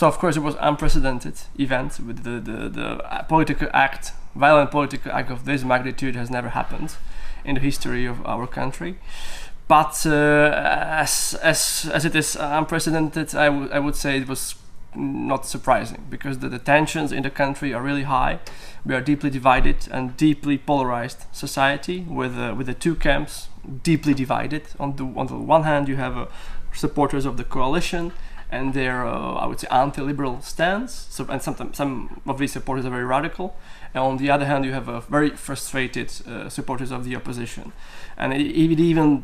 So of course it was unprecedented event with the political act, violent political act of this magnitude has never happened in the history of our country. But as it is unprecedented, I would say it was not surprising, because the tensions in the country are really high. We are deeply divided and deeply polarized society with the two camps deeply divided. On the one hand, you have supporters of the coalition and their I would say anti-liberal stance. So, and sometimes some of these supporters are very radical. And on the other hand, you have very frustrated supporters of the opposition. And it even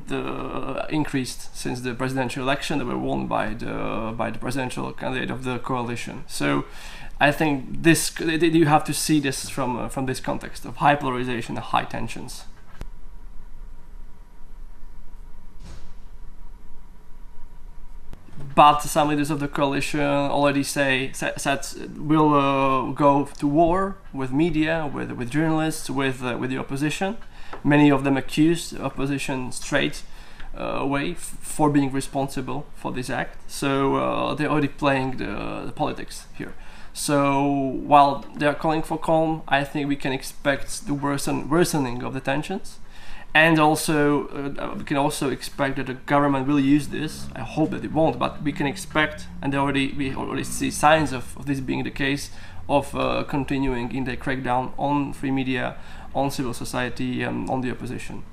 increased since the presidential election that were won by the presidential candidate of the coalition. So I think you have to see this from this context of high polarization and high tensions. But some leaders of the coalition already said we'll go to war with media, with journalists, with the opposition. Many of them accused the opposition straight away for being responsible for this act. So they're already playing the politics here. So while they are calling for calm, I think we can expect the worsening of the tensions. And also, we can also expect that the government will use this. I hope that it won't, but we can expect, and we already see signs of this being the case, of continuing in the crackdown on free media, on civil society, and on the opposition.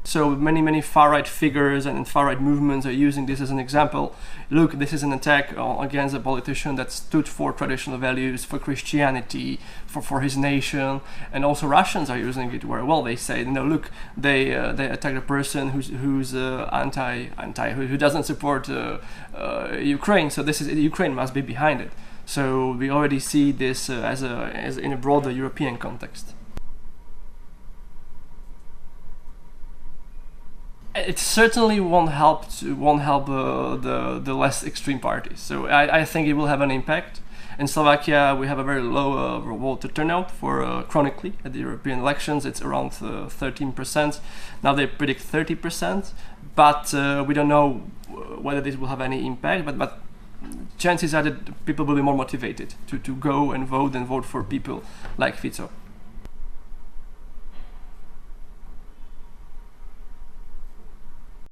So many far-right figures and far-right movements are using this as an example. Look, this is an attack against a politician that stood for traditional values, for Christianity, for his nation, and also Russians are using it very well. They say, look, they attack a person who's who doesn't support Ukraine. So Ukraine must be behind it. So we already see this as in a broader European context. It certainly won't help the less extreme parties. So I think it will have an impact. In Slovakia, we have a very low voter turnout for chronically at the European elections. It's around 13%. Now they predict 30%, but we don't know whether this will have any impact. But chances are that people will be more motivated to go and vote for people like Fico.